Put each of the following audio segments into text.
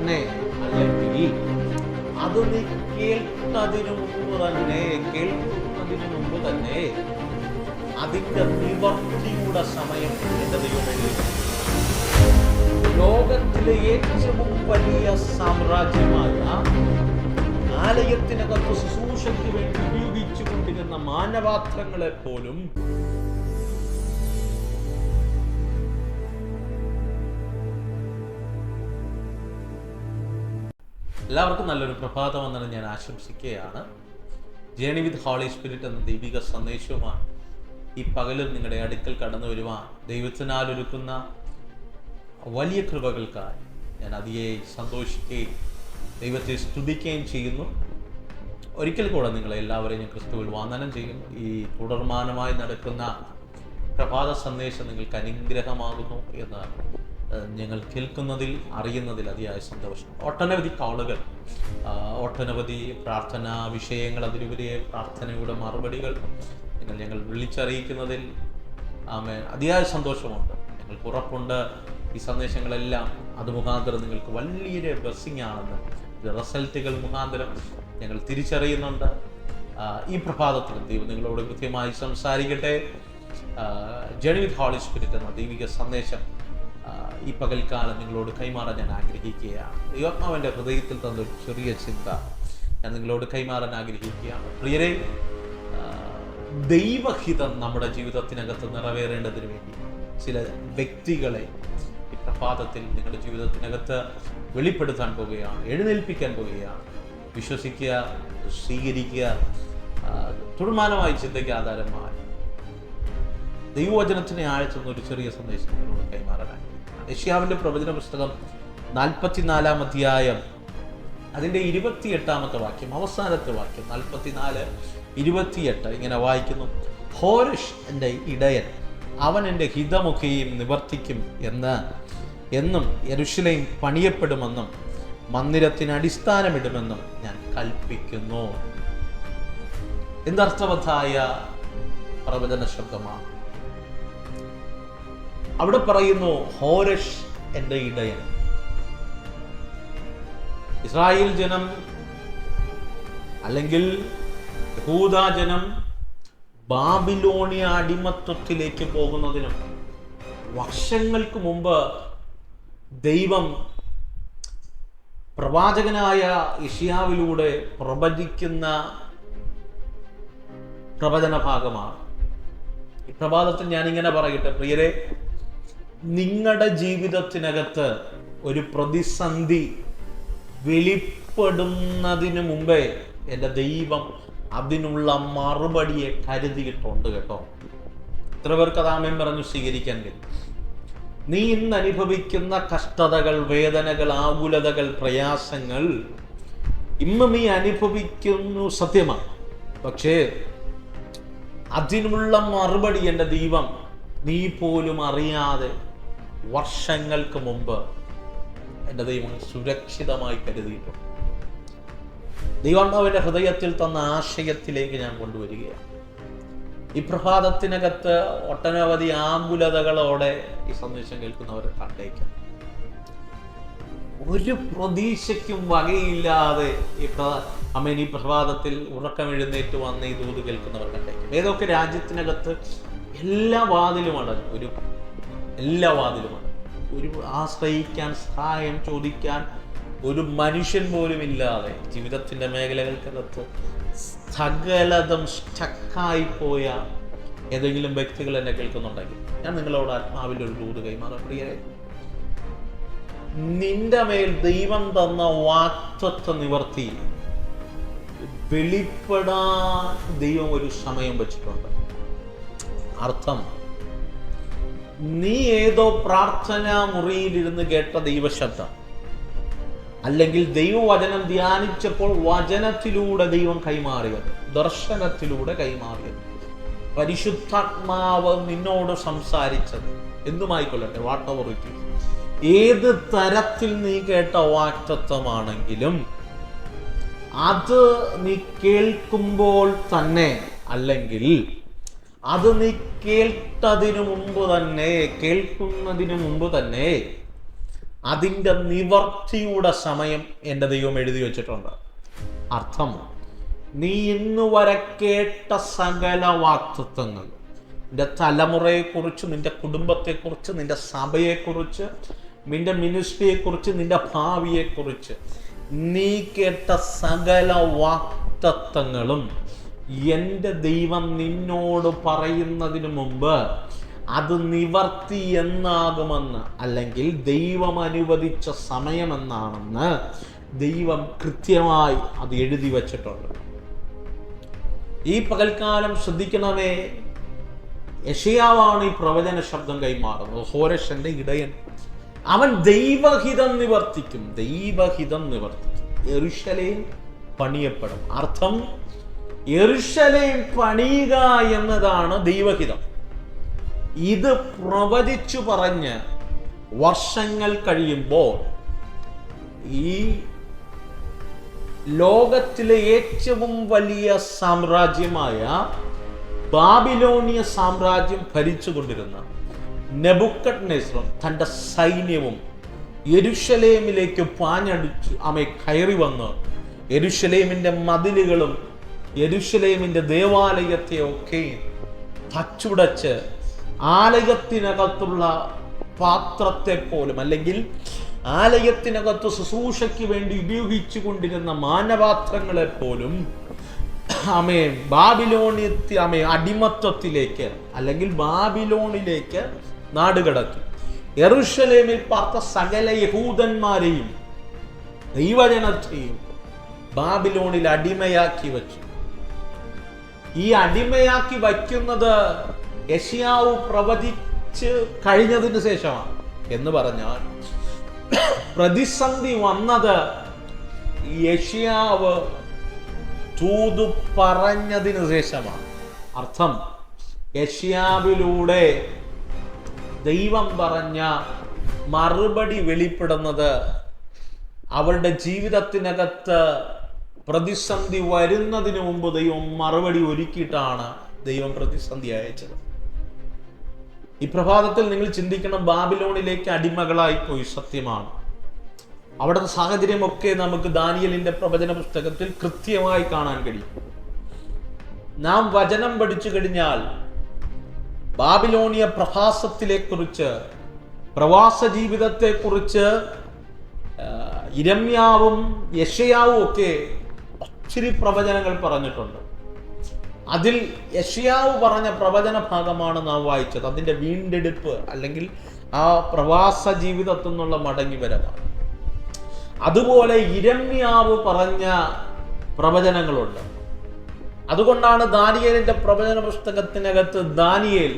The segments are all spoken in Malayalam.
തന്നെ, അല്ലെങ്കിൽ അത് നീ കേൾക്കുന്നതിന് മുമ്പ് തന്നെ അതിന്റെ നിവർത്തിയുടെ സമയം എന്റെ ദൈവമേ. ലോകത്തിലെ ഏറ്റവും വലിയ സാമ്രാജ്യമായ ആലയത്തിനകത്ത് ശുശ്രൂഷയ്ക്ക് വേണ്ടി ഉപയോഗിച്ചു കൊണ്ടിരുന്ന മാനപാത്രങ്ങളെ പോലും എല്ലാവർക്കും നല്ലൊരു പ്രഭാതം എന്നാണ് ഞാൻ ആശംസിക്കുകയാണ്. ജേണി വിത്ത് ഹോളി സ്പിരിറ്റ് എന്ന ദൈവിക സന്ദേശവുമാണ് ഈ പകലും നിങ്ങളുടെ അടുക്കൽ കടന്നു വരുവാൻ ദൈവത്തിനാൽ ഒരുക്കുന്ന വലിയ കൃപകൾക്കായി ഞാൻ അതിയെ സന്തോഷിക്കുകയും ദൈവത്തെ സ്തുതിക്കുകയും ചെയ്യുന്നു. ഒരിക്കൽ കൂടെ നിങ്ങളെ എല്ലാവരെയും ഞാൻ ക്രിസ്തുവിൽ വന്ദനം ചെയ്യുന്നു. ഈ തുടർമാനമായി നടക്കുന്ന പ്രഭാത സന്ദേശം നിങ്ങൾക്ക് അനുഗ്രഹമാകുന്നു എന്ന് ഞങ്ങൾ കേൾക്കുന്നതിൽ അറിയുന്നതിൽ അതിയായ സന്തോഷം. ഒട്ടനവധി കോളുകൾ, ഒട്ടനവധി പ്രാർത്ഥനാ വിഷയങ്ങൾ, അതിലുപരി പ്രാർത്ഥനയുടെ മറുപടികൾ ഞങ്ങൾ വിളിച്ചറിയിക്കുന്നതിൽ അതിയായ സന്തോഷമുണ്ട്. ഞങ്ങൾക്ക് ഉറപ്പുണ്ട് ഈ സന്ദേശങ്ങളെല്ലാം അത് മുഖാന്തരം നിങ്ങൾക്ക് വലിയൊരു ബ്ലെസ്സിങ് ആണെന്ന് റിസൾട്ടുകൾ മുഖാന്തരം ഞങ്ങൾ തിരിച്ചറിയുന്നുണ്ട്. ഈ പ്രഭാതത്തിൽ ദൈവം നിങ്ങളോട് കൃത്യമായി സംസാരിക്കട്ടെ. ജേണി വിത്ത് ഹോളി സ്പിരിറ്റ് എന്ന ദൈവിക സന്ദേശം ഈ പകൽക്കാലം നിങ്ങളോട് കൈമാറാൻ ഞാൻ ആഗ്രഹിക്കുകയാണ്. ദൈവാത്മാവിൻ്റെ ഹൃദയത്തിൽ തന്നൊരു ചെറിയ ചിന്ത ഞാൻ നിങ്ങളോട് കൈമാറാൻ ആഗ്രഹിക്കുകയാണ്. പ്രിയരെ, ദൈവഹിതം നമ്മുടെ ജീവിതത്തിനകത്ത് നിറവേറേണ്ടതിന് വേണ്ടി ചില വ്യക്തികളെ ഈ പ്രഭാതത്തിൽ നിങ്ങളുടെ ജീവിതത്തിനകത്ത് വെളിപ്പെടുത്താൻ പോവുകയാണ്, എഴുന്നേൽപ്പിക്കാൻ പോവുകയാണ്. വിശ്വസിക്കുക, സ്വീകരിക്കുക, തുടർമാനമായി ചിന്തയ്ക്ക് ആധാരമായി ദൈവവചനത്തിനെ ആഴ്ച ഒരു ചെറിയ സന്ദേശം നിങ്ങളോട് കൈമാറാനായി. യെശയ്യാവിന്റെ പ്രവചന പുസ്തകം 44 അധ്യായം അതിൻ്റെ 28 വാക്യം, അവസാനത്തെ വാക്യം 44:28 ഇങ്ങനെ വായിക്കുന്നു: ഹോരഷ് എൻ്റെ ഇടയൻ, അവൻ എൻ്റെ ഹിതമൊക്കെയും നിവർത്തിക്കും എന്നും യെരൂശലേം പണിയപ്പെടുമെന്നും മന്ദിരത്തിന് അടിസ്ഥാനമിടുമെന്നും ഞാൻ കൽപ്പിക്കുന്നു. എന്തർത്ഥവത്തായ പ്രവചന ശബ്ദമാണ്. അവിടെ പറയുന്നു, ഹോരഷ് എൻ്റെ ഇടയൻ. ഇസ്രായേൽ ജനം അല്ലെങ്കിൽ യഹൂദാ ജനം ബാബിലോണിയ അടിമത്വത്തിലേക്ക് പോകുന്നതിനും വർഷങ്ങൾക്ക് മുമ്പ് ദൈവം പ്രവാചകനായ യെശയ്യാവിലൂടെ പ്രവചിക്കുന്ന പ്രവചന ഭാഗമാണ്. ഈ പ്രഭാതത്തിൽ ഞാനിങ്ങനെ പറയട്ടെ, പ്രിയരെ, നിങ്ങളുടെ ജീവിതത്തിനകത്ത് ഒരു പ്രതിസന്ധി വെളിപ്പെടുന്നതിന് മുമ്പേ എൻ്റെ ദൈവം അതിനുള്ള മറുപടിയെ കരുതിയിട്ടുണ്ട് കേട്ടോ. എത്ര പേർക്ക് അതാമേൻ പറഞ്ഞു സ്വീകരിക്കാൻ കഴിയും? നീ ഇന്ന് അനുഭവിക്കുന്ന കഷ്ടതകൾ, വേദനകൾ, ആകുലതകൾ, പ്രയാസങ്ങൾ ഇന്ന് നീ അനുഭവിക്കുന്നു, സത്യമാണ്. പക്ഷേ അതിനുള്ള മറുപടി എൻ്റെ ദൈവം നീ പോലും അറിയാതെ വർഷങ്ങൾക്ക് മുമ്പ് എൻ്റെ ദൈവം സുരക്ഷിതമായി കരുതിയിട്ടുണ്ട്. ദൈവാത്മാവിൻ്റെ ഹൃദയത്തിൽ തന്ന ആശയത്തിലേക്ക് ഞാൻ കൊണ്ടുവരികയാണ്. ഈ പ്രഭാതത്തിനകത്ത് ഒട്ടനവധി ആകുലതകളോടെ ഈ സന്ദേശം കേൾക്കുന്നവർ കണ്ടേക്കാം. ഒരു പ്രതീക്ഷയ്ക്കും വകയില്ലാതെ ഈ പ്രഭാതത്തിൽ ഉറക്കമെഴുന്നേറ്റ് വന്ന് ഈ ദൂത് കേൾക്കുന്നവർ കണ്ടേക്കാം. ഏതൊക്കെ രാജ്യത്തിനകത്ത് എല്ലാ വാതിലുമാണ്, ഒരു ആശ്രയിക്കാൻ, സഹായം ചോദിക്കാൻ ഒരു മനുഷ്യൻ പോലും ഇല്ലാതെ ജീവിതത്തിൻ്റെ മേഖലകൾക്കകത്ത് സകലതും സ്റ്റക്കായി പോയ ഏതെങ്കിലും വ്യക്തികൾ എന്നെ കേൾക്കുന്നുണ്ടെങ്കിൽ ഞാൻ നിങ്ങളോട് ആത്മാവിൽ ഒരു ദൂത് കൈമാറാം. പ്രിയരെ, നിന്റെ മേൽ ദൈവം തന്ന വാഗ്ദത്ത നിവർത്തി വെളിപ്പെടാൻ ദൈവം ഒരു സമയം വെച്ചിട്ടുണ്ട്. അർത്ഥം, നീ ഏതോ പ്രാർത്ഥനാ മുറിയിലിരുന്ന് കേട്ട ദൈവശബ്ദം, അല്ലെങ്കിൽ ദൈവവചനം ധ്യാനിച്ചപ്പോൾ വചനത്തിലൂടെ ദൈവം കൈമാറിയത്, ദർശനത്തിലൂടെ കൈമാറിയത്, പരിശുദ്ധാത്മാവ് നിന്നോട് സംസാരിച്ചത്, എന്തുമായിക്കൊള്ളട്ടെ, വാട്ട് എവർ ഇറ്റ് ഈസ്, ഏത് തരത്തിൽ നീ കേട്ട വാഗ്ദത്തമാണെങ്കിലും അത് നീ കേൾക്കുമ്പോൾ തന്നെ, അല്ലെങ്കിൽ അത് നീ കേൾക്കുന്നതിന് മുമ്പ് തന്നെ അതിൻ്റെ നിവർത്തിയുടെ സമയം എൻ്റെ ദൈവം എഴുതി വെച്ചിട്ടുണ്ട്. അർത്ഥം, നീ ഇന്ന് വരെ കേട്ട സകല വാഗ്ദത്തങ്ങൾ, നിന്റെ തലമുറയെക്കുറിച്ച്, നിന്റെ കുടുംബത്തെക്കുറിച്ച്, നിന്റെ സഭയെക്കുറിച്ച്, നിന്റെ മിനിസ്ട്രിയെക്കുറിച്ച്, നിന്റെ ഭാവിയെക്കുറിച്ച് നീ കേട്ട സകല വാഗ്ദത്തങ്ങളും എൻ്റെ ദൈവം നിന്നോട് പറയുന്നതിന് മുമ്പ് അത് നിവർത്തി എന്നാകുമെന്ന്, അല്ലെങ്കിൽ ദൈവം അനുവദിച്ച സമയമെന്നാണെന്ന് ദൈവം കൃത്യമായി അത് എഴുതി വച്ചിട്ടുണ്ട്. ഈ പകൽക്കാലം ശ്രദ്ധിക്കണമേ, യെശയ്യാവാണ് ഈ പ്രവചന ശബ്ദം കൈമാറുന്നത്. ഹോരേശന്റെ ഇടയൻ, അവൻ ദൈവഹിതം നിവർത്തിക്കും. ദൈവഹിതം നിവർത്തിക്കും. യെരൂശലേം പണിയപ്പെടും. അർത്ഥം, യെരൂശലേം പണിയുക എന്നതാണ് ദൈവഹിതം. ഇത് പ്രവചിച്ചു പറഞ്ഞ് വർഷങ്ങൾ കഴിയുമ്പോൾ ഈ ലോകത്തിലെ ഏറ്റവും വലിയ സാമ്രാജ്യമായ ബാബിലോണിയ സാമ്രാജ്യം ഭരിച്ചുകൊണ്ടിരുന്ന നെബൂഖദ്നേസർ തൻ്റെ സൈന്യവും യെരൂശലേമിലേക്ക് പാഞ്ഞടിച്ചു കയറി വന്ന് യെരൂശലേമിൻ്റെ മതിലുകളും യെരൂശലേമിൻ്റെ ദേവാലയത്തെ ഒക്കെ തച്ചുടച്ച് ആലയത്തിനകത്തുള്ള പാത്രത്തെ പോലും, അല്ലെങ്കിൽ ആലയത്തിനകത്ത് ശുശ്രൂഷയ്ക്ക് വേണ്ടി ഉപയോഗിച്ചു കൊണ്ടിരുന്ന മാനപാത്രങ്ങളെ പോലും അടിമത്തത്തിലേക്ക്, അല്ലെങ്കിൽ ബാബിലോണിലേക്ക് നാടുകടത്തി. യെരൂശലേമിൽ പാർത്ത സകല യഹൂദന്മാരെയും ദൈവജനത്തെയും ബാബിലോണിൽ അടിമയാക്കി വച്ചു. ഈ അടിമയാക്കി വയ്ക്കുന്നത് യെശയ്യാവ് പ്രവചിച്ച് കഴിഞ്ഞതിന് ശേഷമാണ്. എന്ന് പറഞ്ഞാൽ പ്രതിസന്ധി വന്നത് യെശയ്യാവ് തൂതു പറഞ്ഞതിന് ശേഷമാണ്. അർത്ഥം, യെശയ്യാവിലൂടെ ദൈവം പറഞ്ഞ മറുപടി വെളിപ്പെടുന്നത് അവരുടെ ജീവിതത്തിനകത്ത് പ്രതിസന്ധി വരുന്നതിന് മുമ്പ് ദൈവം മറുപടി ഒരുക്കിയിട്ടാണ് ദൈവം പ്രതിസന്ധി അയച്ചത്. ഈ പ്രഭാതത്തിൽ നിങ്ങൾ ചിന്തിക്കണം, ബാബിലോണിലേക്ക് അടിമകളായി പോയി, സത്യമാണ്. അവിടുത്തെ സാഹചര്യമൊക്കെ നമുക്ക് ദാനിയേലിന്റെ പ്രവചന പുസ്തകത്തിൽ കൃത്യമായി കാണാൻ കഴിയും. നാം വചനം പഠിച്ചു കഴിഞ്ഞാൽ ബാബിലോണിയ പ്രവാസത്തെക്കുറിച്ച്, പ്രവാസ ജീവിതത്തെക്കുറിച്ച് യിരെമ്യാവും യെശയ്യാവും ഒക്കെ ഒത്തിരി പ്രവചനങ്ങൾ പറഞ്ഞിട്ടുണ്ട്. അതിൽ യെശയ്യാവ് പറഞ്ഞ പ്രവചന ഭാഗമാണ് നാം വായിച്ചത്. അതിൻ്റെ വീണ്ടെടുപ്പ്, അല്ലെങ്കിൽ ആ പ്രവാസ ജീവിതത്തിൽ നിന്നുള്ള മടങ്ങിവരവാണ്. അതുപോലെ യിരെമ്യാവ് പറഞ്ഞ പ്രവചനങ്ങളുണ്ട്. അതുകൊണ്ടാണ് ദാനിയേലിന്റെ പ്രവചന പുസ്തകത്തിനകത്ത് ദാനിയേൽ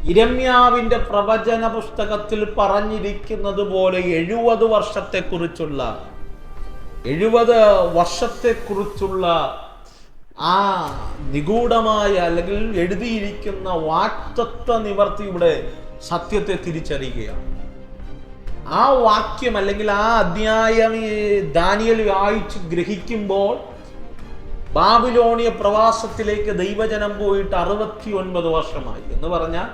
യിരെമ്യാവിന്റെ പ്രവചന പുസ്തകത്തിൽ പറഞ്ഞിരിക്കുന്നത് പോലെ 70 വർഷത്തെക്കുറിച്ചുള്ള ആ നിഗൂഢമായ, അല്ലെങ്കിൽ എഴുതിയിരിക്കുന്ന വാക്തത്വ നിവർത്തിയുടെ സത്യത്തെ തിരിച്ചറിയുകയാണ്. ആ വാക്യം, അല്ലെങ്കിൽ ആ അധ്യായം ദാനിയേൽ വായിച്ച് ഗ്രഹിക്കുമ്പോൾ ബാബിലോണിയ പ്രവാസത്തിലേക്ക് ദൈവജനം പോയിട്ട് 69 വർഷമായി. എന്ന് പറഞ്ഞാൽ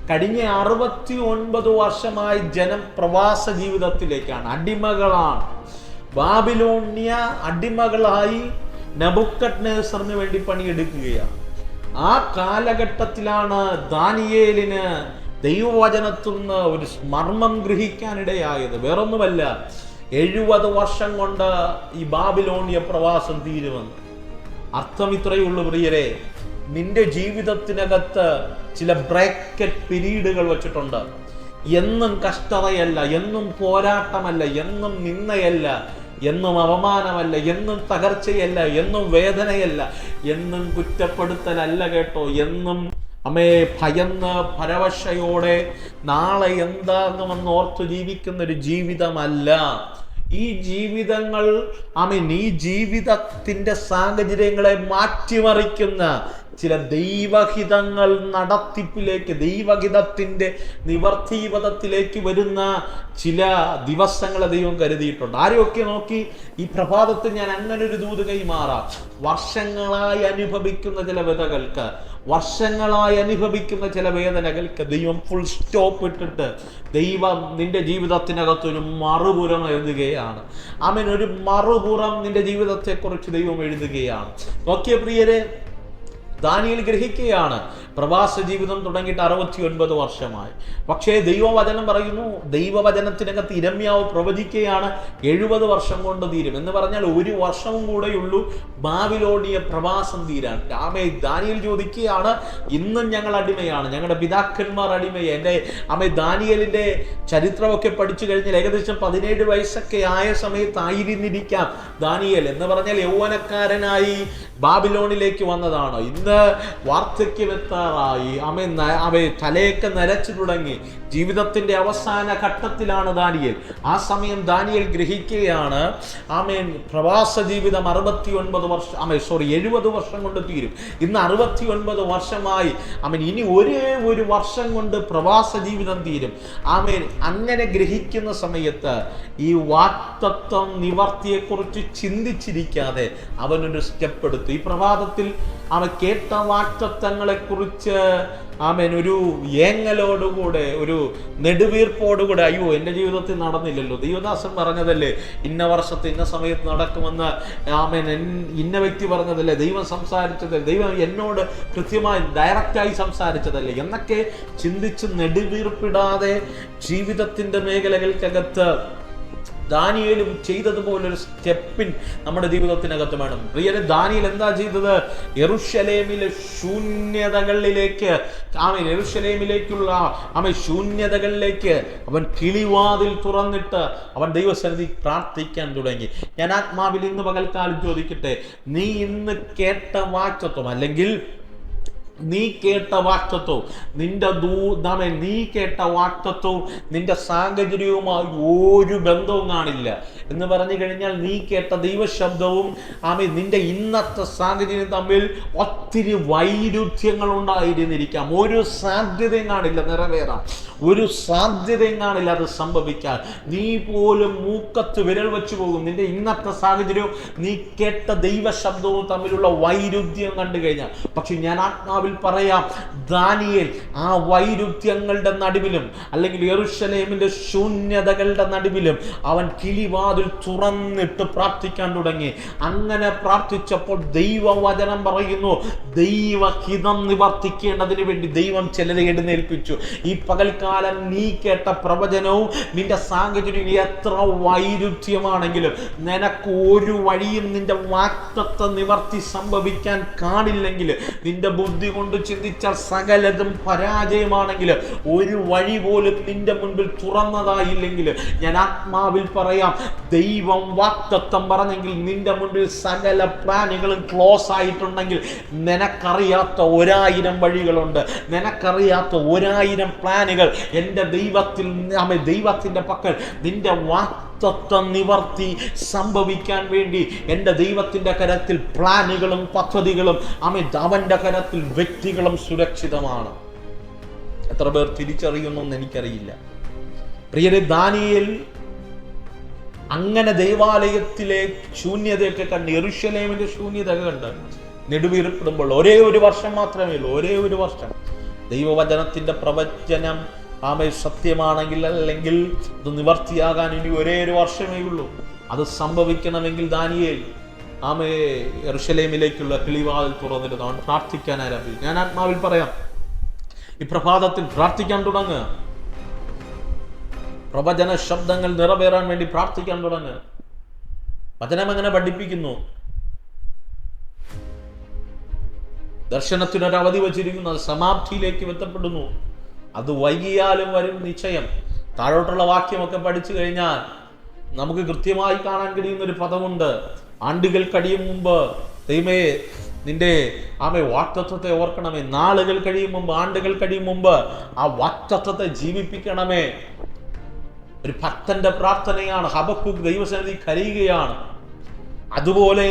കഴിഞ്ഞ 69 വർഷമായി ജനം പ്രവാസ ജീവിതത്തിലേക്കാണ്, അടിമകളാണ്. ബാബിലോണിയ അടിമകളായി നെബൂഖദ്നേസറിന് വേണ്ടി പണിയെടുക്കുകയാണ്. ആ കാലഘട്ടത്തിലാണ് ദാനിയേലിന് ദൈവവചനത്തിൽ നിന്ന് ഒരു മർമ്മം ഗ്രഹിക്കാനിടയായത്. വേറൊന്നുമല്ല, 70 വർഷം കൊണ്ട് ഈ ബാബിലോണിയ പ്രവാസം തീരുമെന്ന്. അർത്ഥം ഇത്രയേ ഉള്ളൂ പ്രിയരെ, നിന്റെ ജീവിതത്തിനകത്ത് ചില ബ്രേക്കറ്റ് പീരീഡുകൾ വെച്ചിട്ടുണ്ട്. എന്നും കഷ്ടതയല്ല, എന്നും പോരാട്ടമല്ല, എന്നും നിന്ദയല്ല, എന്നും അപമാനമല്ല, എന്നും തകർച്ചയല്ല, എന്നും വേദനയല്ല, എന്നും കുറ്റപ്പെടുത്തലല്ല കേട്ടോ, എന്നും ഭയന്ന് പരവശയോടെ നാളെ എന്താകുമെന്ന് ഓർത്തു ജീവിക്കുന്ന ഒരു ജീവിതമല്ല ഈ ജീവിതങ്ങൾ. ഈ ജീവിതത്തിന്റെ സാഹചര്യങ്ങളെ മാറ്റിമറിക്കുന്ന ചില ദൈവഹിതങ്ങൾ നടത്തിപ്പിലേക്ക്, ദൈവഹിതത്തിൻ്റെ നിവർത്തീപഥത്തിലേക്ക് വരുന്ന ചില ദിവസങ്ങളെ ദൈവം കരുതിയിട്ടുണ്ട്. ആരെയൊക്കെ നോക്കി ഈ പ്രഭാതത്തിൽ ഞാൻ അങ്ങനെ ഒരു ദൂത് കൈമാറാം. വർഷങ്ങളായി അനുഭവിക്കുന്ന ചില വ്യതകൾക്ക്, വർഷങ്ങളായി അനുഭവിക്കുന്ന ചില വേദനകൾക്ക് ദൈവം ഫുൾ സ്റ്റോപ്പ് ഇട്ടിട്ട് ദൈവം നിന്റെ ജീവിതത്തിനകത്തൊരു മറുപുറം എഴുതുകയാണ്. ആമേൻ. ഒരു മറുപുറം നിന്റെ ജീവിതത്തെക്കുറിച്ച് ദൈവം എഴുതുകയാണ്. ഓക്കെ പ്രിയരെ, ദാനിയേൽ ഗ്രഹിക്കുകയാണ് പ്രവാസ ജീവിതം തുടങ്ങിയിട്ട് 69 വർഷമായി. പക്ഷേ ദൈവവചനം പറയുന്നു, ദൈവവചനത്തിനകത്ത് ഇരമ്യാവ് പ്രവചിക്കുകയാണ് 70 വർഷം കൊണ്ട് തീരും എന്ന് പറഞ്ഞാൽ 1 വർഷവും കൂടെയുള്ളൂ ബാബിലോണിയ പ്രവാസം തീരാൻ. ദാനിയേൽ ചോദിക്കുകയാണ്, ഇന്നും ഞങ്ങൾ അടിമയാണ്, ഞങ്ങളുടെ പിതാക്കന്മാർ അടിമയാണ്. എൻ്റെ ദാനിയേലിൻ്റെ ചരിത്രമൊക്കെ പഠിച്ചു കഴിഞ്ഞാൽ ഏകദേശം 17 വയസ്സൊക്കെ ആയ സമയത്തായിരുന്നിരിക്കാം ദാനിയേൽ. എന്ന് പറഞ്ഞാൽ യൗവനക്കാരനായി ബാബിലോണിലേക്ക് വന്നതാണ്. ഇന്ന് വാർദ്ധക്യമെത്താറായി, തലയൊക്കെ നരച്ചു തുടങ്ങി, ജീവിതത്തിന്റെ അവസാന ഘട്ടത്തിലാണ് ദാനിയേൽ. ആ സമയം ദാനിയേൽ ഗ്രഹിക്കുകയാണ്, പ്രവാസ ജീവിതം 70 വർഷം കൊണ്ട് തീരും. ഇന്ന് 69 വർഷമായി. ഇനി ഒരേ ഒരു വർഷം കൊണ്ട് പ്രവാസ ജീവിതം തീരും. അങ്ങനെ ഗ്രഹിക്കുന്ന സമയത്ത് ഈ വാക്തത്വം നിവർത്തിയെക്കുറിച്ച് ചിന്തിച്ചിരിക്കാതെ അവനൊരു സ്റ്റെപ്പ് എടുത്തു. ഈ പ്രഭാതത്തിൽ അവൻ കേട്ട വാക്തത്വങ്ങളെ കുറിച്ച് ഒരു ഏങ്ങലോടുകൂടെ, ഒരു നെടുവീർപ്പോടുകൂടെ, അയ്യോ എൻ്റെ ജീവിതത്തിൽ നടന്നില്ലല്ലോ, ദൈവദാസൻ പറഞ്ഞതല്ലേ ഇന്ന വർഷത്തെ ഇന്ന സമയത്ത് നടക്കുമെന്ന്, ഇന്ന വ്യക്തി പറഞ്ഞതല്ലേ, ദൈവം സംസാരിച്ചതല്ലേ, ദൈവം എന്നോട് കൃത്യമായി ഡയറക്റ്റായി സംസാരിച്ചതല്ലേ എന്നൊക്കെ ചിന്തിച്ച് നെടുവീർപ്പിടാതെ ജീവിതത്തിൻ്റെ മേഖലകൾക്കകത്ത് ദാനിയേലും ചെയ്തതുപോലൊരു സ്റ്റെപ്പിൻ നമ്മുടെ ജീവിതത്തിനകത്ത് വേണം. പ്രിയരെ, ദാനിയേൽ എന്താ ചെയ്തത്? യെരൂശലേമിലെ ശൂന്യതകളിലേക്ക്, യെരൂശലേമിലേക്കുള്ള ശൂന്യതകളിലേക്ക് അവൻ കിളിവാതിൽ തുറന്നിട്ട് അവൻ ദൈവസന്നിധി പ്രാർത്ഥിക്കാൻ തുടങ്ങി. ഞാൻ ആത്മാവിൽ ഇന്ന് പകൽക്കാലം ചോദിക്കട്ടെ, നീ ഇന്ന് കേട്ട വാക്തത്വം, അല്ലെങ്കിൽ നീ കേട്ട വാക്തത്വവും നീ കേട്ട വാക്തത്വവും നിന്റെ സാഹചര്യവുമായി ഒരു ബന്ധവും കാണില്ല എന്ന് പറഞ്ഞു കഴിഞ്ഞാൽ, നീ കേട്ട ദൈവശബ്ദവും നിന്റെ ഇന്നത്തെ സാഹചര്യം തമ്മിൽ ഒത്തിരി വൈരുദ്ധ്യങ്ങൾ ഉണ്ടായിരുന്നിരിക്കാം. ഒരു സാധ്യതയും കാണില്ല നിറവേറാൻ, ഒരു സാധ്യതയും കാണില്ല അത് സംഭവിക്കാൻ. നീ പോലും മൂക്കത്ത് വിരൽ വെച്ചു പോകും. നിന്റെ ഇന്നത്തെ സാഹചര്യവും നീ കേട്ട ദൈവശബ്ദവും തമ്മിലുള്ള വൈരുദ്ധ്യം കണ്ടു കഴിഞ്ഞാൽ. പക്ഷെ ഞാൻ ആത്മാവിൽ പറയാം, ദാനിയേൽ ആ വൈരുദ്ധ്യങ്ങളുടെ നടുവിലും, അല്ലെങ്കിൽ യെരൂശലേമിന്റെ ശൂന്യതകളുടെ നടുവിലും അവൻ കിളിവാതിൽ തുറന്നിട്ട് പ്രാർത്ഥിക്കാൻ തുടങ്ങി. അങ്ങനെ പ്രാർത്ഥിച്ചപ്പോൾ ദൈവവചനം പറയുന്നു, ദൈവഹിതം നിവർത്തിക്കേണ്ടതിന് വേണ്ടി ദൈവം ചിലരെ എഴുന്നേൽപ്പിച്ചു. ഈ പകൽക്കാലം നീ കേട്ട പ്രവചനവും നിന്റെ സാഹചര്യം എത്ര വൈരുദ്ധ്യമാണെങ്കിലും നിനക്ക് ഒരു വഴിയും നിന്റെ വാക്തത്വ നിവർത്തി സംഭവിക്കാൻ കാണില്ലെങ്കിൽ, നിന്റെ ബുദ്ധി കൊണ്ട് ചിന്തിച്ച സകലതും പരാജയമാണെങ്കിൽ, ഒരു വഴി പോലും നിന്റെ മുൻപിൽ തുറന്നതായില്ലെങ്കിൽ, ഞാൻ ആത്മാവിൽ പറയാം, ദൈവം വാക്തത്വം പറഞ്ഞെങ്കിൽ നിന്റെ മുൻപിൽ സകല പ്ലാനുകളും ക്ലോസ് ആയിട്ടുണ്ടെങ്കിൽ, നിനക്കറിയാത്ത 1000 വഴികളുണ്ട്, നിനക്കറിയാത്ത 1000 പ്ലാനുകൾ എൻ്റെ ദൈവത്തിൻ്റെ പക്കൽ നിന്റെ വാക്തത്വം നിവർത്തി സംഭവിക്കാൻ വേണ്ടി എൻ്റെ ദൈവത്തിൻ്റെ കരത്തിൽ പ്ലാനുകളും പദ്ധതികളും അവൻ്റെ കരത്തിൽ വ്യക്തികളും സുരക്ഷിതമാണ്. എത്ര പേർ തിരിച്ചറിയുമെന്ന് എനിക്കറിയില്ല. പ്രിയരെ, ദാനിയേൽ അങ്ങനെ ദൈവാലയത്തിലെ ശൂന്യതയൊക്കെ കണ്ട്, യെരൂശലേമിന്റെ ശൂന്യത കണ്ട് നെടുവീർപ്പിടുമ്പോൾ, ഒരേ ഒരു വർഷം മാത്രമേ ഉള്ളൂ, ഒരേ ഒരു വർഷം. ദൈവവചനത്തിന്റെ പ്രവചനം സത്യമാണെങ്കിൽ, അല്ലെങ്കിൽ അത് നിവർത്തിയാകാൻ ഇനി ഒരേ ഒരു വർഷമേ ഉള്ളൂ. അത് സംഭവിക്കണമെങ്കിൽ ദാനിയേൽ യെരൂശലേമിലേക്കുള്ള കിളിവാതിൽ തുറന്നിരുന്നു അവൻ പ്രാർത്ഥിക്കാൻ ആരംഭിച്ചു. ഞാൻ ആത്മാവിൽ പറയാം, ഈ പ്രഭാതത്തിൽ പ്രാർത്ഥിക്കാൻ തുടങ്ങുക. പ്രവചന ശബ്ദങ്ങൾ നിറവേറാൻ വേണ്ടി പ്രാർത്ഥിക്കാൻ തുടങ്ങുക. വചനം എങ്ങനെ പഠിപ്പിക്കുന്നു? ദർശനത്തിനൊരു അവധി വച്ചിരിക്കുന്നു, അത് സമാപ്തിയിലേക്ക് എത്തപ്പെടുന്നു. അത് വൈകിയാലും വരും നിശ്ചയം. താഴോട്ടുള്ള വാക്യമൊക്കെ പഠിച്ചു കഴിഞ്ഞാൽ നമുക്ക് കൃത്യമായി കാണാൻ കഴിയുന്ന ഒരു പദമുണ്ട്. ആണ്ടുകൾ കഴിയും മുമ്പ് ദൈവമേ നിന്റെ വാക്തത്വത്തെ ഓർക്കണമേ. നാളുകൾ കഴിയും മുമ്പ്, ആണ്ടുകൾ കഴിയും മുമ്പ് ആ വാക്തത്വത്തെ ജീവിപ്പിക്കണമേ. ഒരു ഭക്തന്റെ പ്രാർത്ഥനയാണ്. ഹബക്കൂക്ക് ദൈവസന്നിധി കരയുകയാണ്. അതുപോലെ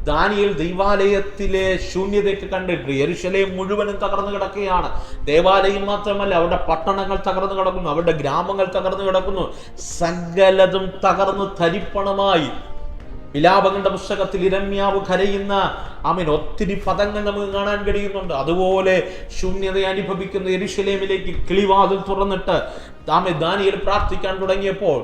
ദാനിയേൽ ദൈവാലയത്തിലെ ശൂന്യതയ്ക്ക് കണ്ടിട്ട് യെരൂശലേം മുഴുവനും തകർന്നു കിടക്കുകയാണ്. ദേവാലയം മാത്രമല്ല, അവരുടെ പട്ടണങ്ങൾ തകർന്നു കിടക്കുന്നു, അവരുടെ ഗ്രാമങ്ങൾ തകർന്നു കിടക്കുന്നു, സകലതും തകർന്നു തരിപ്പണമായി. വിലാപങ്ങളുടെ പുസ്തകത്തിൽ യിരെമ്യാവ് കരയുന്ന ഒത്തിരി പദങ്ങൾ നമുക്ക് കാണാൻ കഴിയുന്നുണ്ട്. അതുപോലെ ശൂന്യത അനുഭവിക്കുന്ന യെരൂശലേമിലേക്ക് കിളിവാതിൽ തുറന്നിട്ട് ദാനിയേൽ പ്രാർത്ഥിക്കാൻ തുടങ്ങിയപ്പോൾ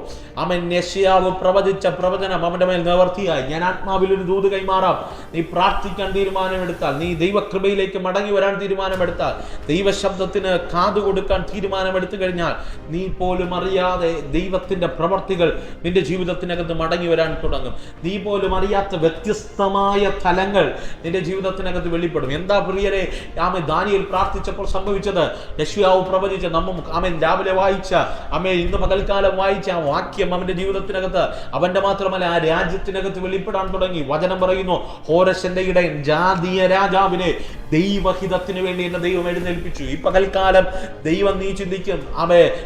യെശയ്യാവ് പ്രവചിച്ച പ്രവചനം അവന്റെ മേൽ നിവർത്തിയായി. ഞാൻ ആത്മാവിൽ ഒരു ദൂത് കൈമാറാം. നീ പ്രാർത്ഥിക്കാൻ തീരുമാനമെടുത്താൽ, നീ ദൈവകൃപയിലേക്ക് മടങ്ങി വരാൻ തീരുമാനമെടുത്താൽ, ദൈവശബ്ദത്തിന് കാതു കൊടുക്കാൻ തീരുമാനമെടുത്തു കഴിഞ്ഞാൽ, നീ പോലും അറിയാതെ ദൈവത്തിന്റെ പ്രവർത്തികൾ നിന്റെ ജീവിതത്തിനകത്ത് മടങ്ങി വരാൻ തുടങ്ങും. നീ പോലും അറിയാത്ത വ്യത്യസ്തമായ തലങ്ങൾ നിന്റെ ജീവിതത്തിനകത്ത് വെളിപ്പെടും. എന്താ പ്രിയരെ ദാനിയേൽ പ്രാർത്ഥിച്ചപ്പോൾ സംഭവിച്ചത്? യെശയ്യാവ് പ്രവചിച്ച രാവിലെ വായിച്ച ഇന്ന് പകൽക്കാലം വായിച്ച ആ വാക്യം അവന്റെ ജീവിതത്തിനകത്ത്, അവന്റെ മാത്രമല്ല ആ രാജ്യത്തിനകത്ത് വെളിപ്പെടാൻ തുടങ്ങി. വചനം പറയുന്നു, ഹോരശന്റെ ഇടയൻ ജാതീയ രാജാവിനെ ദൈവഹിതത്തിന് വേണ്ടി എന്നെ ദൈവം എഴുന്നേൽപ്പിച്ചു. ഈ പകൽക്കാലം ദൈവം നീ ചിന്തിക്കും,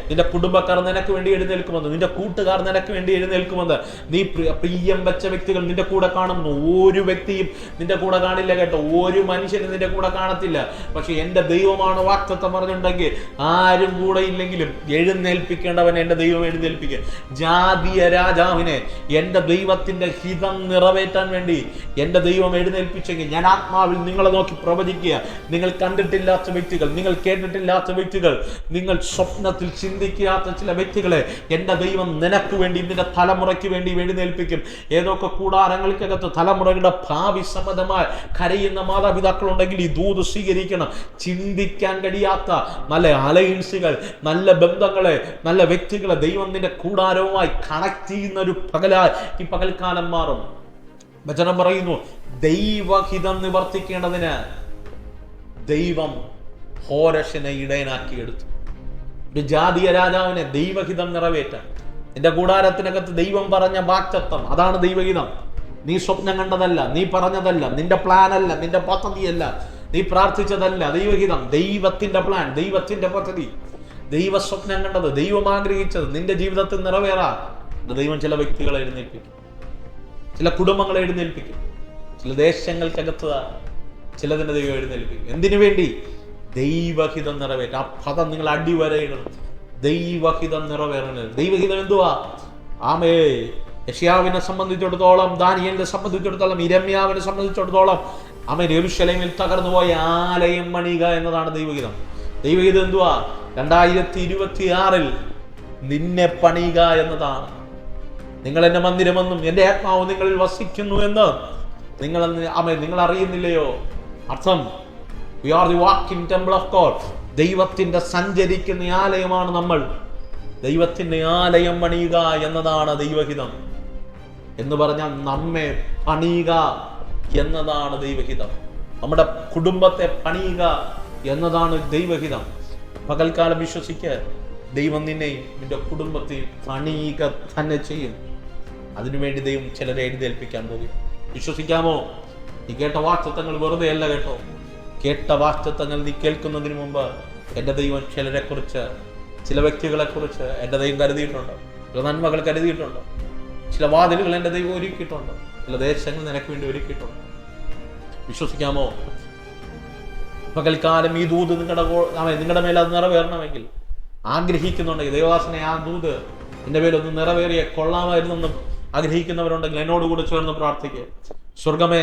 നിന്റെ കുടുംബക്കാർ നിനക്ക് വേണ്ടി എഴുന്നേൽക്കുമെന്ന്, നിന്റെ കൂട്ടുകാർ നിനക്ക് വേണ്ടി എഴുന്നേൽക്കുമെന്ന്. നീ പ്രിയം വെച്ച വ്യക്തികൾ നിന്റെ കൂടെ കാണുന്നു. ഒരു വ്യക്തിയും നിന്റെ കൂടെ കാണില്ല കേട്ടോ, ഒരു മനുഷ്യനും നിന്റെ കൂടെ കാണത്തില്ല. പക്ഷെ എന്റെ ദൈവമാണ് വാഗ്ദത്തം പറഞ്ഞിട്ടുണ്ടെങ്കിൽ ആരും കൂടെ ഇല്ലെങ്കിലും എഴുന്നേൽപ്പിക്കേണ്ടവൻ എന്റെ ദൈവം എഴുന്നേൽപ്പിക്കുക. ജാതീയ രാജാവിനെ എന്റെ ദൈവത്തിന്റെ ഹിതം നിറവേറ്റാൻ വേണ്ടി എന്റെ ദൈവം എഴുന്നേൽപ്പിച്ചെങ്കിൽ ഞാൻ ആത്മാവിൽ നിങ്ങളെ നോക്കി പ്രവചിക്കുക. നിങ്ങൾ കണ്ടിട്ടില്ലാത്ത വ്യക്തികൾ, നിങ്ങൾ കേട്ടിട്ടില്ലാത്ത വ്യക്തികൾ, നിങ്ങൾ സ്വപ്നത്തിൽ ചിന്തിക്കാത്ത ചില വ്യക്തികളെ എന്റെ ദൈവം നിനക്ക് വേണ്ടി, നിന്റെ തലമുറയ്ക്ക് വേണ്ടി എഴുന്നേൽപ്പിക്കും. ഏതൊക്കെ കൂടാരങ്ങൾക്കകത്ത് തലമുറയുടെ ഭാവി സംബന്ധമായി കരയുന്ന മാതാപിതാക്കളുണ്ടെങ്കിൽ ഈ ദൂത് സ്വീകരിക്കണം. ചിന്തിക്കാൻ കഴിയാത്ത നല്ല അലയൻസുകൾ, നല്ല ബന്ധങ്ങളെ, നല്ല വ്യക്തികളെ ദൈവം നിന്റെ കൂടാരവുമായി കണക്ട് ചെയ്യുന്ന ഒരു ഈ പകൽക്കാലം മാറും. വചനം പറയുന്നു, ദൈവഹിതം നിവർത്തിക്കേണ്ടതിന് ദൈവം ഹോരശനെ ഇടയനാക്കിയെടുത്തു. ഒരു ജാതീയ രാജാവിനെ ദൈവഹിതം നിറവേറ്റാൻ, നിന്റെ കൂടാരത്തിനകത്ത് ദൈവം പറഞ്ഞ വാഗ്ദത്തം, അതാണ് ദൈവഹിതം. നീ സ്വപ്നം കണ്ടതല്ല, നീ പറഞ്ഞതല്ല, നിന്റെ പ്ലാനല്ല, നിന്റെ പദ്ധതിയല്ല, നീ പ്രാർത്ഥിച്ചതല്ല. ദൈവഹിതം, ദൈവത്തിന്റെ പ്ലാൻ, ദൈവത്തിന്റെ പദ്ധതി, ദൈവ സ്വപ്നം കണ്ടത്, ദൈവം ആഗ്രഹിച്ചത് നിന്റെ ജീവിതത്തിൽ നിറവേറാൻ ദൈവം ചില വ്യക്തികളെ എഴുന്നേൽപ്പിക്കും, ചില കുടുംബങ്ങളെ എഴുന്നേൽപ്പിക്കും, ചില ദേശങ്ങൾക്കകത്ത് ചിലതിന്റെ ദൈവം എഴുന്നേൽപ്പിക്കും. എന്തിനു വേണ്ടി? ദൈവഹിതം നിറവേറ്റ. ആ പദം നിങ്ങൾ അടിവരയിടണം. ദൈവഹിതം നിറവേറണം. ദൈവഹിതം എന്തുവാ? യെശയ്യാവിനെ സംബന്ധിച്ചിടത്തോളം, ദാനിയേലിനെ സംബന്ധിച്ചിടത്തോളം, യിരെമ്യാവിനെ സംബന്ധിച്ചിടത്തോളം യെരൂശലേമിൽ തകർന്നുപോയ ആലയം പണിയുക എന്നതാണ് ദൈവഹിതം. ദൈവഹിതം എന്തുവാ? 2026 നിന്നെ പണിയുക എന്നതാണ്. നിങ്ങൾ എന്റെ മന്ദിരമെന്നും എന്റെ ആത്മാവ് നിങ്ങളിൽ വസിക്കുന്നു എന്ന് നിങ്ങൾ അറിയുന്നില്ലയോ? അർത്ഥം, we are the walking temple of God. ദൈവത്തിന്റെ സഞ്ചരിക്കുന്ന ആലയമാണ് നമ്മൾ. ദൈവത്തിന്റെ ആലയം പണിയുക എന്നതാണ് ദൈവഹിതം. എന്ന് പറഞ്ഞാൽ നമ്മെ പണിയുക എന്നതാണ് ദൈവഹിതം. നമ്മുടെ കുടുംബത്തെ പണിയുക എന്നതാണ് ദൈവഹിതം. പകൽക്കാലം വിശ്വസിക്കുക, ദൈവം നിന്നെയും നിന്റെ കുടുംബത്തെയും പണിയുക തന്നെ ചെയ്യും. അതിനുവേണ്ടി ദൈവം ചിലരെ എഴുന്നേൽപ്പിക്കാൻ പോകും. വിശ്വസിക്കാമോ? നീ കേട്ട വാഗ്ദത്തങ്ങൾ വെറുതെ അല്ല കേട്ടോ. കേട്ട വാഗ്ദത്തങ്ങൾ നീ കേൾക്കുന്നതിന് മുമ്പ് എൻ്റെ ദൈവം ചിലരെ കുറിച്ച്, ചില വ്യക്തികളെ കുറിച്ച് എൻ്റെ ദൈവം കരുതിയിട്ടുണ്ട്. ചില നന്മകൾ കരുതിയിട്ടുണ്ട്. ചില വാതിലുകൾ എൻ്റെ ദൈവം ഒരുക്കിയിട്ടുണ്ട്. ചില ദേശങ്ങൾ നിനക്ക് വേണ്ടി ഒരുക്കിയിട്ടുണ്ട്. വിശ്വസിക്കാമോ? പകൽക്കാലം ഈ ദൂത് നിങ്ങളുടെ മേലെ അത് നിറവേറണമെങ്കിൽ ആഗ്രഹിക്കുന്നുണ്ടെങ്കിൽ, ദൈവദാസനെ ആ ദൂത് എൻ്റെ മേലൊന്ന് നിറവേറിയ കൊള്ളാമായിരുന്നെന്നും ആഗ്രഹിക്കുന്നവരുണ്ടെങ്കിൽ എന്നോടുകൂടെ ചേർന്ന് പ്രാർത്ഥിക്കുക. സ്വർഗമേ,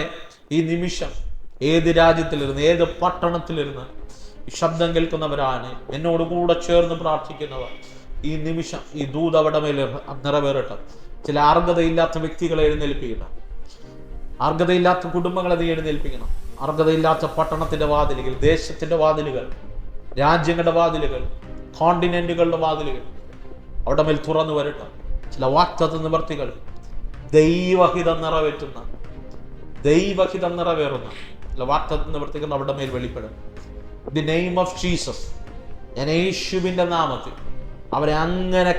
ഈ നിമിഷം ഏത് രാജ്യത്തിലിരുന്ന്, ഏത് പട്ടണത്തിലിരുന്ന് ഈ ശബ്ദം കേൾക്കുന്നവരാണ്, എന്നോടുകൂടെ ചേർന്ന് പ്രാർത്ഥിക്കുന്നവർ, ഈ നിമിഷം ഈ ദൂത് അവിടെ മേൽ നിറവേറട്ടെ. ചില അർഹതയില്ലാത്ത വ്യക്തികളെ എഴുന്നേൽപ്പിക്കണം. അർഹതയില്ലാത്ത കുടുംബങ്ങളെ നീ എഴുന്നേൽപ്പിക്കണം. അർഹതയില്ലാത്ത പട്ടണത്തിന്റെ വാതിലുകൾ, ദേശത്തിന്റെ വാതിലുകൾ, രാജ്യങ്ങളുടെ വാതിലുകൾ, കോണ്ടിനെന്റുകളുടെ വാതിലുകൾ അവിടെ മേൽ തുറന്നു വരട്ടെ. ചില വാഗ്ദത്ത നിവർത്തികൾ, ദൈവഹിതം നിറവേറ്റുന്ന, ദൈവഹിതം നിറവേറുന്ന ചില വാഗ്ദത്ത നിവർത്തികൾ അവിടെ മേൽ വെളിപ്പെടും. ദി നെയിം ഓഫ് ജീസസ്, ഞാൻ യേശുവിന്റെ നാമത്തിൽ അവരെ അങ്ങനെ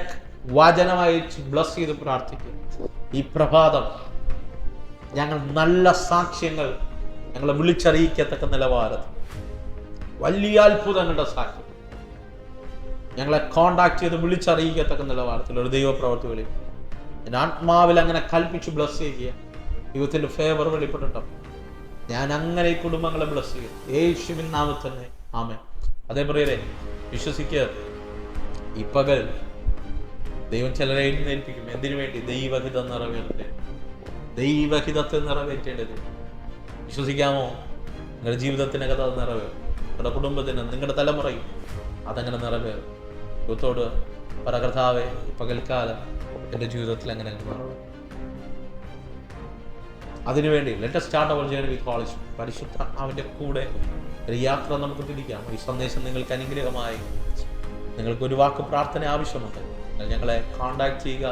വചനമായി ബ്ലസ് ചെയ്ത് പ്രാർത്ഥിക്കും. ഈ പ്രഭാതം ഞങ്ങൾ നല്ല സാക്ഷ്യങ്ങൾ ഞങ്ങളെ വിളിച്ചറിയിക്കത്തക്ക നിലവാരത്തിൽ വലിയ അത്ഭുതങ്ങളുടെ സാക്ഷ്യം ഞങ്ങളെ കോണ്ടാക്ട് ചെയ്ത് വിളിച്ചറിയിക്കത്തക്ക നിലവാരത്തിൽ ഒരു ദൈവപ്രവർത്തി വെളിപ്പെടും. എൻ്റെ ആത്മാവിൽ അങ്ങനെ കൽപ്പിച്ച് ബ്ലസ് ചെയ്യുക. ദൈവത്തിൻ്റെ ഫേവർ വെളിപ്പെടട്ടെ. ഞാൻ അങ്ങനെ ഈ കുടുംബങ്ങളെ ബ്ലസ് ചെയ്യും യേശുവിൻ നാമത്തിൽ തന്നെ. ആമേൻ. അതേ പറയരെ വിശ്വസിക്കുക, ഈ പകൽ ദൈവം ചിലരെ എഴുന്നേൽപ്പിക്കും. എന്തിനു വേണ്ടി? ദൈവഹിതം നിറവേറട്ടെ. ദൈവഹിതത്തെ നിറവേറ്റേണ്ടത് വിശ്വസിക്കാമോ? നിങ്ങളുടെ ജീവിതത്തിനകത്ത് അത് നിറവേറും. നിങ്ങളുടെ കുടുംബത്തിന്, നിങ്ങളുടെ തലമുറയും അതങ്ങനെ നിറവേറും. ദൈവത്തോട് പറ, കർത്താവേ, പകൽക്കാലം എൻ്റെ ജീവിതത്തിൽ അങ്ങനെ നിറവേറും. അതിനുവേണ്ടി let start our journey with Holy Spirit. പരിശുദ്ധാത്മാവിൻ്റെ കൂടെ ഒരു യാത്ര നമുക്ക് തിരിക്കാം. ഈ സന്ദേശം നിങ്ങൾക്ക് അനുഗ്രഹമായി. നിങ്ങൾക്ക് ഒരു വാക്ക് പ്രാർത്ഥന ആവശ്യമുണ്ട്, ഞങ്ങളെ കോൺടാക്ട് ചെയ്യുക.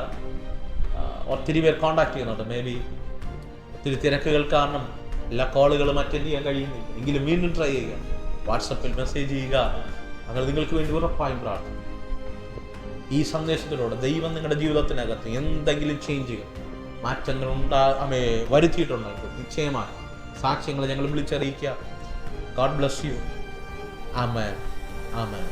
ഒത്തിരി പേർ കോൺടാക്ട് ചെയ്യുന്നുണ്ട്. മേ ബി ഒത്തിരി തിരക്കുകൾ കാരണം എല്ലാ കോളുകളും അറ്റൻഡ് ചെയ്യാൻ കഴിയുന്നില്ല. എങ്കിലും വീണ്ടും ട്രൈ ചെയ്യുക. വാട്സപ്പിൽ മെസ്സേജ് ചെയ്യുക. അങ്ങനെ നിങ്ങൾക്ക് വേണ്ടി ഉറപ്പായും പ്രാർത്ഥന. ഈ സന്ദേശത്തിലൂടെ ദൈവം നിങ്ങളുടെ ജീവിതത്തിനകത്ത് എന്തെങ്കിലും ചേഞ്ച് ചെയ്യുക, മാറ്റങ്ങൾ വരുത്തിയിട്ടുണ്ടെങ്കിൽ നിശ്ചയമായി സാക്ഷ്യങ്ങളെ ഞങ്ങൾ വിളിച്ചറിയിക്കുക. God bless you. ആമേൻ. ആമേൻ.